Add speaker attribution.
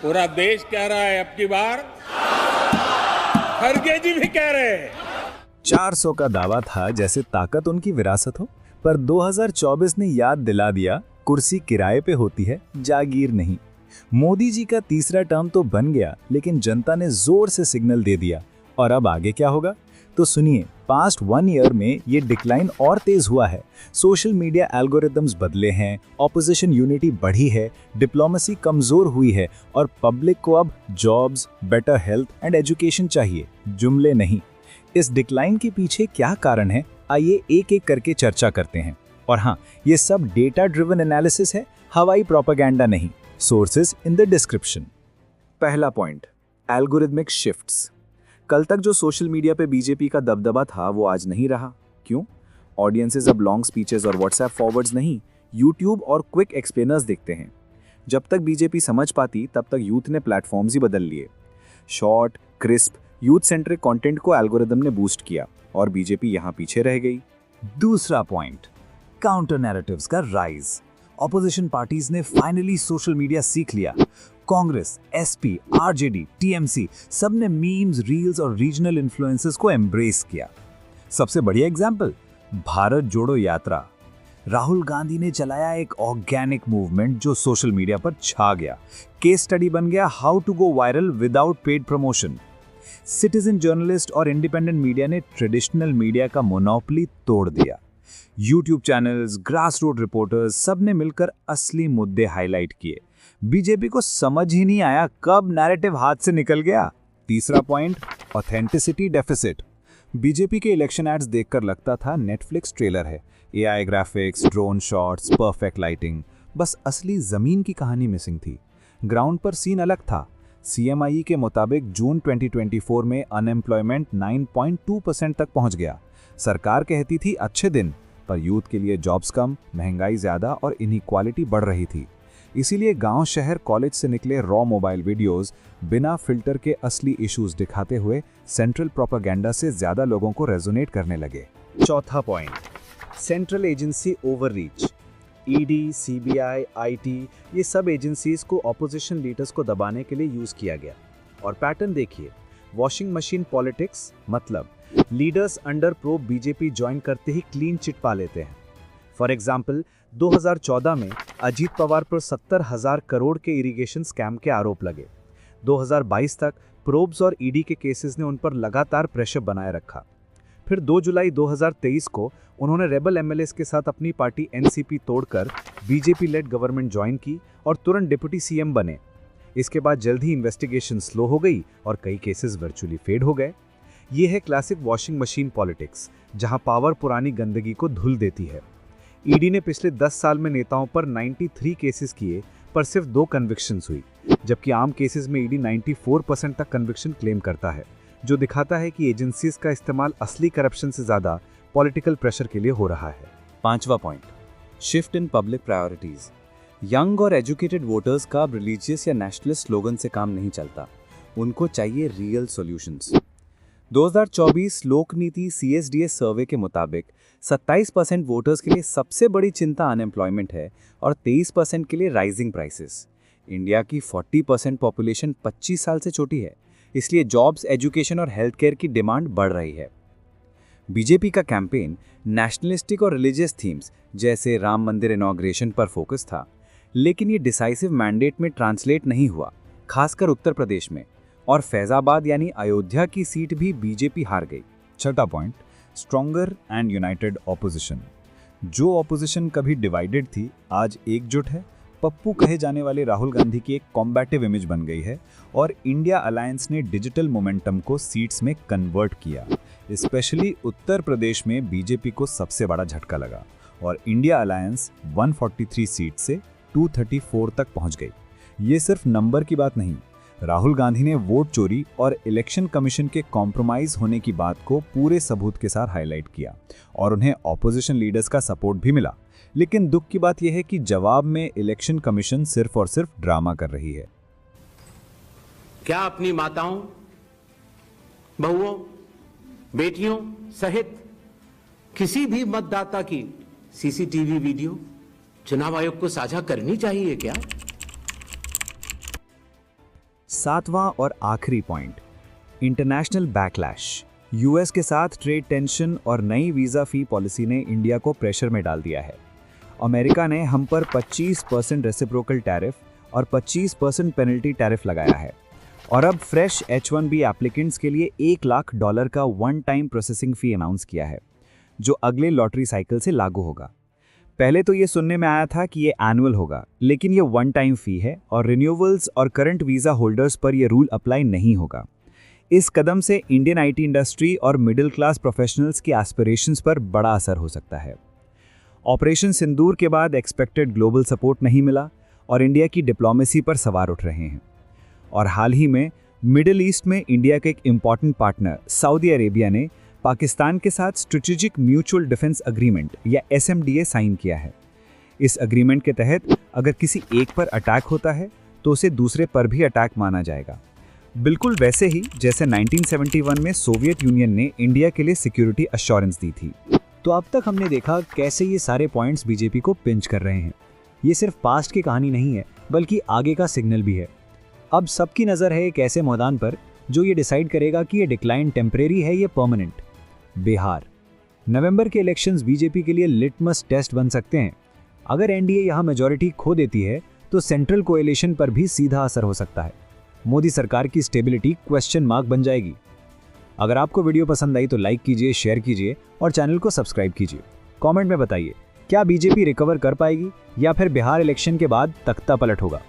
Speaker 1: पूरा देश कह रहा है अब की बार, खड़गे जी भी कह रहे हैं।
Speaker 2: 400 का दावा था जैसे ताकत उनकी विरासत हो, पर 2024 ने याद दिला दिया कुर्सी किराए पे होती है, जागीर नहीं। मोदी जी का तीसरा टर्म तो बन गया, लेकिन जनता ने जोर से सिग्नल दे दिया। और अब आगे क्या होगा? तो सुनिए, पास्ट 1 ईयर में ये डिक्लाइन और तेज हुआ है। सोशल मीडिया एल्गोरिदम्स बदले हैं, ऑपोजिशन यूनिटी बढ़ी है, डिप्लोमेसी कमजोर हुई है और पब्लिक को अब jobs, better health and education चाहिए, जुमले नहीं। इस डिक्लाइन के पीछे क्या कारण है, आइए एक एक करके चर्चा करते हैं। और हाँ, ये सब डेटा ड्रिवन एनालिसिस है, हवाई प्रोपेगेंडा नहीं। Sources in the description. पहला पॉइंट, एल्गोरिदमिक शिफ्ट्स। कल तक जो सोशल मीडिया पे बीजेपी का दबदबा था वो आज नहीं रहा। क्यों? ऑडियंसेस अब लॉन्ग स्पीचेस और व्हाट्सएप फॉरवर्ड्स नहीं, यूट्यूब और क्विक एक्सप्लेनर्स देखते हैं। जब तक बीजेपी समझ पाती तब तक यूथ ने प्लेटफॉर्म्स ही बदल लिए। Short, crisp, youth centric content को एल्गोरिदम ने बूस्ट किया और बीजेपी यहां पीछे रह गई। दूसरा पॉइंट, काउंटर नैरेटिव्स का राइज। ऑपोजिशन पार्टीज ने फाइनली सोशल मीडिया सीख लिया। कांग्रेस, एसपी, आरजेडी, टीएमसी सब ने मीम्स, रील्स और रीजनल इन्फ्लुएंसेस को एम्ब्रेस किया। सबसे बढ़िया एग्जाम्पल, भारत जोड़ो यात्रा। राहुल गांधी ने चलाया एक ऑर्गेनिक मूवमेंट जो सोशल मीडिया पर छा गया। केस स्टडी बन गया how to go viral without paid promotion. Citizen journalist और इंडिपेंडेंट मीडिया ने ट्रेडिशनल मीडिया का मोनोपोली तोड़ दिया। YouTube channels, grass root reporters सब ने मिलकर असली मुद्दे हाईलाइट किए। बीजेपी को समझ ही नहीं आया कब नैरेटिव हाथ से निकल गया। तीसरा पॉइंट, ऑथेंटिसिटी डेफिसिट। बीजेपी के इलेक्शन एड्स देखकर लगता था नेटफ्लिक्स ट्रेलर है। AI graphics, drone shots, perfect lighting, बस असली जमीन की कहानी मिसिंग थी। ग्राउंड पर सीन अलग था। सीएमआई के मुताबिक जून 2024 में अनएम्प्लॉयमेंट 9.2% तक पहुंच गया। सरकार कहती थी अच्छे दिन, पर यूथ के लिए जॉब्स कम, महंगाई ज्यादा और इनइक्वालिटी बढ़ रही थी। इसीलिए गांव, शहर, कॉलेज से निकले रॉ मोबाइल वीडियोस बिना फिल्टर के असली इश्यूज दिखाते हुए सेंट्रल प्रोपेगेंडा से ज्यादा लोगों को रेजोनेट करने लगे। चौथा point, central agency overreach. ED, CBI, IT, ये सब एजेंसीज को ऑपोजिशन लीडर्स को दबाने के लिए यूज किया गया। और पैटर्न देखिए, वॉशिंग मशीन पॉलिटिक्स, मतलब leaders under probe BJP join करते ही क्लीन चिट पा लेते हैं। फॉर एग्जाम्पल, 2014 में अजीत पवार पर 70,000 करोड़ के इरिगेशन स्कैम के आरोप लगे। 2022 तक प्रोब्स और ईडी के केसेस ने उन पर लगातार प्रेशर बनाए रखा। फिर 2 जुलाई 2023 को उन्होंने रेबल एमएलएस के साथ अपनी पार्टी एनसीपी तोड़कर बीजेपी लेड गवर्नमेंट ज्वाइन की और तुरंत डिप्टी सीएम बने। इसके बाद जल्द ही इन्वेस्टिगेशन स्लो हो गई और कई केसेस वर्चुअली फेड हो गए। ये है क्लासिक वॉशिंग मशीन पॉलिटिक्स, जहां पावर पुरानी गंदगी को धुल देती है। ईडी ने पिछले 10 साल में नेताओं पर 93 केसेस किए, पर सिर्फ 2 कन्विक्शंस हुई, जबकि आम केसेस में ईडी 94% तक कन्विक्शन क्लेम करता है, जो दिखाता है कि एजेंसीज का इस्तेमाल असली करप्शन से ज्यादा पॉलिटिकल प्रेशर के लिए हो रहा है। पांचवा point, shift in public priorities. Young और एजुकेटेड वोटर्स का रिलीजियस या नेशनलिस्ट स्लोगन से काम नहीं चलता, उनको चाहिए रियल सॉल्यूशंस। 2024 लोक नीति सीएसडीएस सर्वे के मुताबिक 27% वोटर्स के लिए सबसे बड़ी चिंता अनएम्प्लॉयमेंट है और 23% के लिए राइजिंग प्राइसेस। इंडिया की 40% पॉपुलेशन 25 साल से छोटी है, इसलिए जॉब्स, एजुकेशन और हेल्थ केयर की डिमांड बढ़ रही है। बीजेपी का कैंपेन नेशनलिस्टिक और रिलीजियस थीम्स जैसे राम मंदिर इनॉग्रेशन पर फोकस था, लेकिन ये डिसाइसिव मैंडेट में ट्रांसलेट नहीं हुआ, खासकर उत्तर प्रदेश में, और फैजाबाद यानी अयोध्या की सीट भी बीजेपी हार गई। छठा point, stronger and United opposition. जो ऑपोजिशन कभी डिवाइडेड थी, आज एकजुट है। पप्पू कहे जाने वाले राहुल गांधी की एक कॉम्बैटिव इमेज बन गई है और इंडिया अलायंस ने डिजिटल मोमेंटम को सीट्स में कन्वर्ट किया। स्पेशली उत्तर प्रदेश में बीजेपी को सबसे बड़ा झटका लगा और इंडिया अलायंस 143 सीट से 234 तक पहुंच गई। ये सिर्फ नंबर की बात नहीं, राहुल गांधी ने वोट चोरी और इलेक्शन कमीशन के कॉम्प्रोमाइज होने की बात को पूरे सबूत के साथ हाईलाइट किया और उन्हें ऑपोजिशन लीडर्स का सपोर्ट भी मिला। लेकिन दुख की बात यह है कि जवाब में इलेक्शन कमीशन सिर्फ और सिर्फ ड्रामा कर रही है।
Speaker 3: क्या अपनी माताओं, बहुओं, बेटियों सहित किसी भी मतदाता की सीसीटीवी वीडियो चुनाव आयोग को साझा करनी चाहिए क्या?
Speaker 2: सातवां और आखिरी पॉइंट, इंटरनेशनल बैकलैश। यूएस के साथ ट्रेड टेंशन और नई वीज़ा फ़ी पॉलिसी ने इंडिया को प्रेशर में डाल दिया है। अमेरिका ने हम पर 25% रेसिप्रोकल टैरिफ और 25% पेनल्टी टैरिफ लगाया है और अब फ्रेश H-1B एप्लीकेंट्स के लिए $1 लाख का one time processing fee announce किया है, जो अगले लॉटरी साइकिल से लागू होगा। पहले तो ये सुनने में आया था कि ये एनुअल होगा, लेकिन ये वन टाइम फ़ी है और रिन्यूअल्स और करंट वीज़ा होल्डर्स पर यह रूल अप्लाई नहीं होगा। इस कदम से इंडियन आईटी इंडस्ट्री और मिडिल क्लास प्रोफेशनल्स की एस्पिरेशंस पर बड़ा असर हो सकता है। ऑपरेशन सिंदूर के बाद एक्सपेक्टेड ग्लोबल सपोर्ट नहीं मिला और इंडिया की डिप्लोमेसी पर सवाल उठ रहे हैं। और हाल ही में मिडिल ईस्ट में इंडिया के एक इम्पॉर्टेंट पार्टनर सऊदी अरेबिया ने पाकिस्तान के साथ स्ट्रेटेजिक म्यूचुअल डिफेंस अग्रीमेंट या SMDA साइन किया है। इस अग्रीमेंट के तहत अगर किसी एक पर अटैक होता है तो उसे दूसरे पर भी अटैक माना जाएगा, बिल्कुल वैसे ही जैसे 1971 में सोवियत यूनियन ने इंडिया के लिए सिक्योरिटी अश्योरेंस दी थी।
Speaker 4: तो अब तक हमने देखा कैसे ये सारे पॉइंट्स बीजेपी को पिंच कर रहे हैं। ये सिर्फ पास्ट की कहानी नहीं है, बल्कि आगे का सिग्नल भी है। अब सबकी नज़र है एक ऐसे मैदान पर जो ये डिसाइड करेगा कि ये डिक्लाइन टेम्परेरी है या परमानेंट। बिहार। नवंबर के इलेक्शंस बीजेपी के लिए लिटमस टेस्ट बन सकते हैं। अगर एनडीए यहाँ मेजॉरिटी खो देती है तो सेंट्रल कोएलिशन पर भी सीधा असर हो सकता है। मोदी सरकार की स्टेबिलिटी क्वेश्चन मार्क बन जाएगी। अगर आपको वीडियो पसंद आई तो लाइक कीजिए, शेयर कीजिए और चैनल को सब्सक्राइब कीजिए। कमेंट में बताइए क्या बीजेपी रिकवर कर पाएगी या फिर बिहार इलेक्शन के बाद तख्ता पलट होगा।